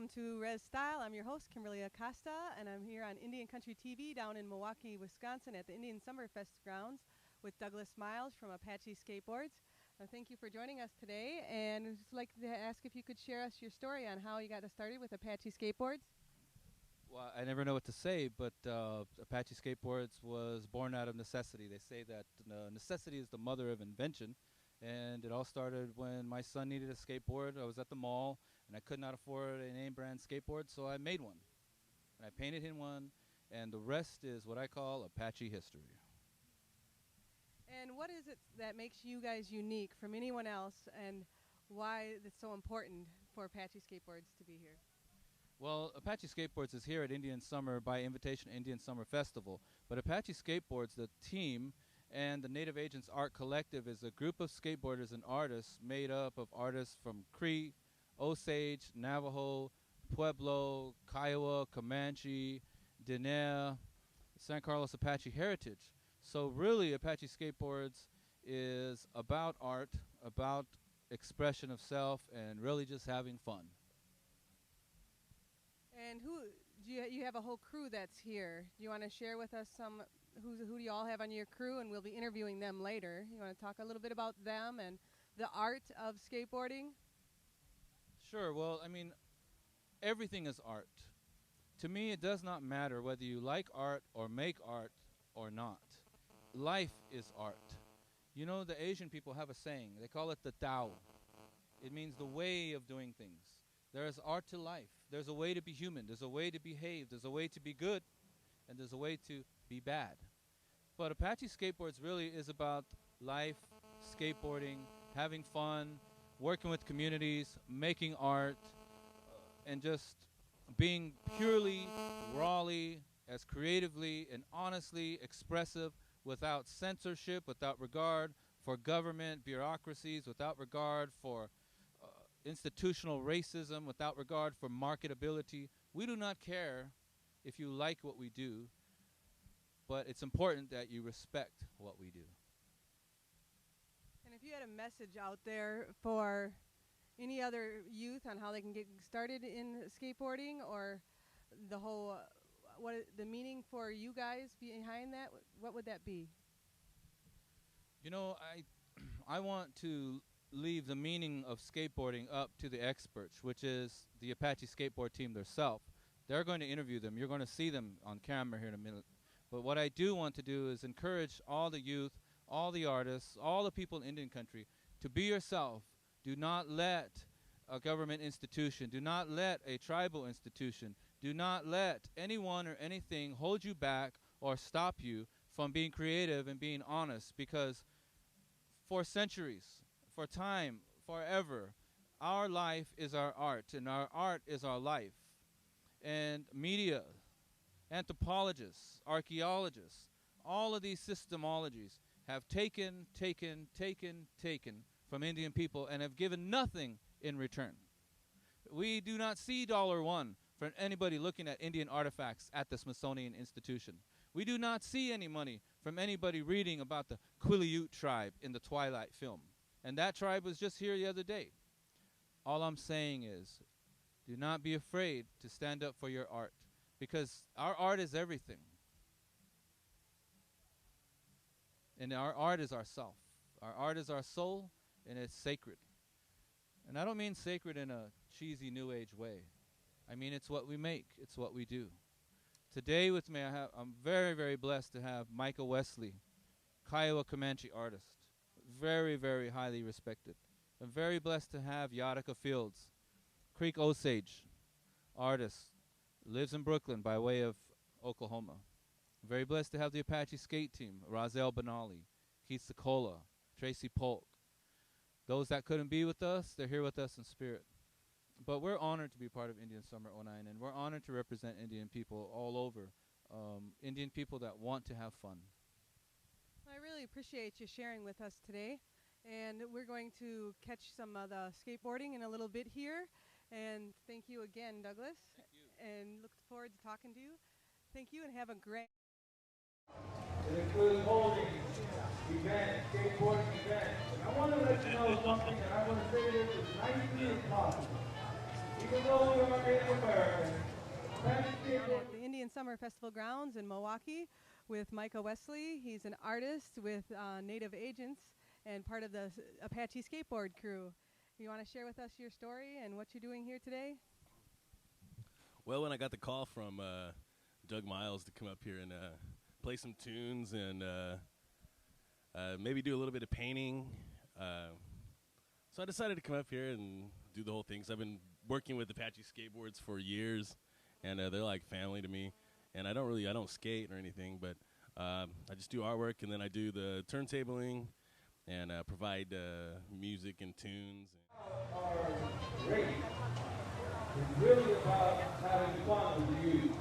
welcome to RezStyle. I'm your host, Kimberlie Acosta, and I'm here on Indian Country TV down in Milwaukee, Wisconsin at the Indian Summerfest grounds with Douglas Miles from Apache Skateboards. Thank you for joining us today, and I'd just like to ask if you could share us your story on how you got started with Apache Skateboards. Well, I never know what to say, but Apache Skateboards was born out of necessity. They say that necessity is the mother of invention, and it all started when my son needed a skateboard. I was at the mall, and I could not afford a name brand skateboard, so I made one. And I painted him one, and the rest is what I call Apache history. And what is it that makes you guys unique from anyone else, and why it's so important for Apache Skateboards to be here? Well, Apache Skateboards is here at Indian Summer by invitation Indian Summer Festival. But Apache Skateboards, the team, and the Native Agents Art Collective is a group of skateboarders and artists made up of artists from Cree, Osage, Navajo, Pueblo, Kiowa, Comanche, Diné, San Carlos Apache heritage. So really, Apache Skateboards is about art, about expression of self, and really just having fun. And you have a whole crew that's here. Do you want to share with us who do you all have on your crew? And we'll be interviewing them later. You want to talk a little bit about them and the art of skateboarding? Sure. Well, I mean, everything is art. To me, it does not matter whether you like art or make art or not. Life is art. You know, the Asian people have a saying. They call it the Tao. It means the way of doing things. There is art to life. There's a way to be human. There's a way to behave. There's a way to be good. And there's a way to be bad. But Apache Skateboards really is about life, skateboarding, having fun, working with communities, making art, and just being purely, rawly, as creatively and honestly expressive without censorship, without regard for government, bureaucracies, without regard for institutional racism, without regard for marketability. We do not care if you like what we do, but it's important that you respect what we do. And if you had a message out there for any other youth on how they can get started in skateboarding, or the whole, the meaning for you guys behind that, what would that be? You know, I want to leave the meaning of skateboarding up to the experts, which is the Apache Skateboard team themselves. They're going to interview them. You're going to see them on camera here in a minute. But what I do want to do is encourage all the youth, all the artists, all the people in Indian country to be yourself. Do not let a government institution, do not let a tribal institution, do not let anyone or anything hold you back or stop you from being creative and being honest, because for centuries, for time, forever, our life is our art, and our art is our life. And media, anthropologists, archaeologists, all of these systemologies have taken from Indian people and have given nothing in return. We do not see $1 from anybody looking at Indian artifacts at the Smithsonian Institution. We do not see any money from anybody reading about the Quileute tribe in the Twilight film. And that tribe was just here the other day. All I'm saying is, do not be afraid to stand up for your art, because our art is everything. And our art is ourself. Our art is our soul, and it's sacred. And I don't mean sacred in a cheesy New Age way. I mean it's what we make. It's what we do. Today with me, I'm very, very blessed to have Micah Wesley, Kiowa Comanche artist. Very, very highly respected. I'm very blessed to have Yadika Fields, Creek Osage artist, lives in Brooklyn by way of Oklahoma. I'm very blessed to have the Apache skate team, Razel Benali, Keith Sokola, Tracy Polk. Those that couldn't be with us, they're here with us in spirit. But we're honored to be part of Indian Summer '09, and we're honored to represent Indian people all over, Indian people that want to have fun. I really appreciate you sharing with us today, and we're going to catch some of the skateboarding in a little bit here. And thank you again, Douglas. Thank you. And look forward to talking to you. Thank you, and have a great... The Include Holding event, skateboarding event. I want to let you know something, and I want to say this as nicely as possible. Even though we are Native American, Apache Down skateboards. at the Indian Summer Festival grounds in Milwaukee with Micah Wesley. He's an artist with Native Agents and part of the Apache Skateboard crew. You want to share with us your story and what you're doing here today? Well, when I got the call from Doug Miles to come up here and play some tunes and maybe do a little bit of painting, so I decided to come up here and do the whole thing. So I've been working with Apache Skateboards for years, and they're like family to me. And I don't skate or anything, but I just do artwork, and then I do the turntabling and provide music and tunes. Our race is really about having fun with you.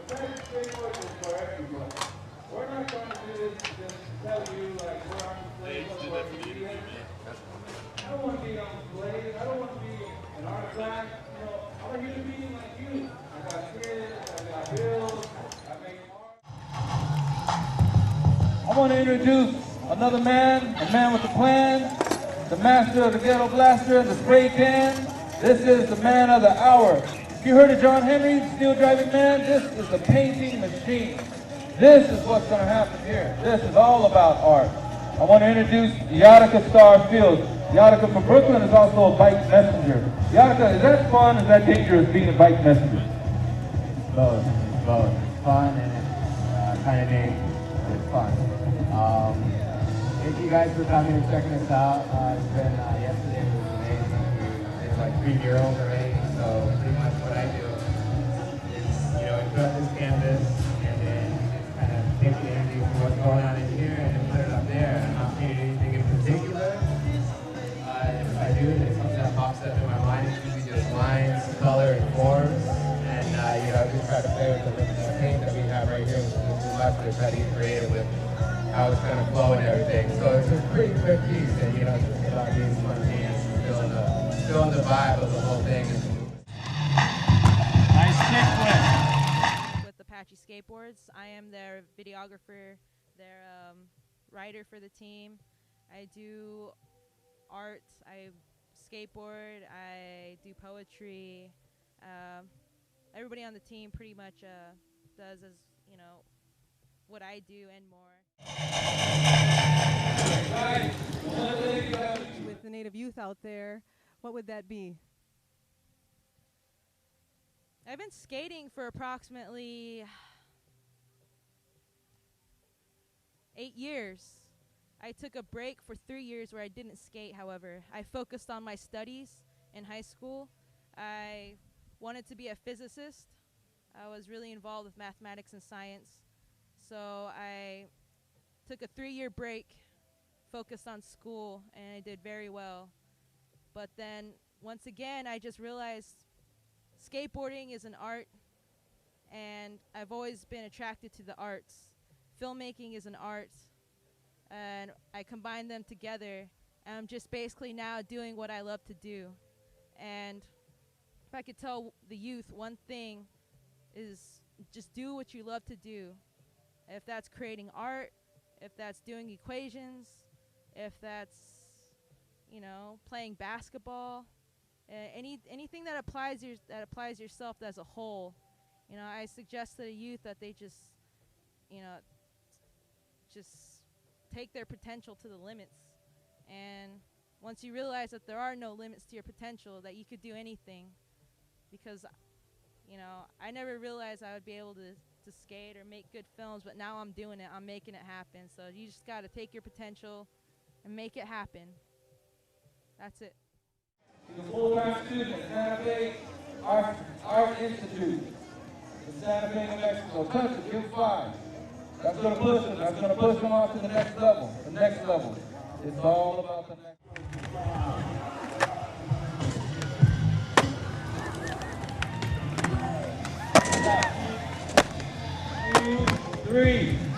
Apache Skateboards is for everybody. We're not trying to do this to just tell you like we're on display somewhere. I don't want to be on display. I don't want to be an artifact. You know, I'm a human being like you. I got kids, I got bills, I make art. I want to introduce another man, a man with a plan, the master of the ghetto blaster, the spray can. This is the man of the hour. If you heard of John Henry, steel driving man, this is the painting machine. This is what's going to happen here. This is all about art. I want to introduce Yadika Starfield. Yadika from Brooklyn is also a bike messenger. Yadika, is that fun or is that dangerous being a bike messenger? Both. It's fun and it's kind of dangerous. It's fun. Thank you guys for coming and checking us out. It's been, yesterday was amazing. We did like 3 murals already, so pretty much what I do is, you know, cut this canvas and then just kind of take the energy from what's going on in here and then put it up there. I'm not painting anything in particular. If I do, there's something that pops up in my mind. It's usually just lines, color, and forms. And, you know, I just try to play with the paint that we have right here with the left to try to get creative with how it's going to flow and everything. So it's a pretty quick piece, and, you know, it's just about being spontaneous and feeling the vibe of the whole thing. Nice kick flip. With Apache Skateboards, I am their videographer, their writer for the team. I do art, I skateboard, I do poetry. Everybody on the team pretty much does as, you know, what I do and more. With the Native youth out there, what would that be? I've been skating for approximately 8 years. I took a break for 3 years where I didn't skate, however. I focused on my studies in high school. I wanted to be a physicist. I was really involved with mathematics and science. So I took a 3-year break, focused on school, and I did very well. But then once again, I just realized skateboarding is an art, and I've always been attracted to the arts. Filmmaking is an art, and I combine them together, and I'm just basically now doing what I love to do. And if I could tell the youth one thing is just do what you love to do. If that's creating art, if that's doing equations, if that's, you know, playing basketball, anything that applies yourself as a whole. You know, I suggest to the youth that they just, you know, just take their potential to the limits. And once you realize that there are no limits to your potential, that you could do anything. Because, you know, I never realized I would be able to skate or make good films, but now I'm doing it. I'm making it happen. So you just got to take your potential and make it happen. That's it. He's a full-time student at Santa Fe Art Institute in Santa Fe, New Mexico. Touch it, give 5. That's going to push him. That's going to push him on to the next level. The next level. It's all about the next level. 2, 3.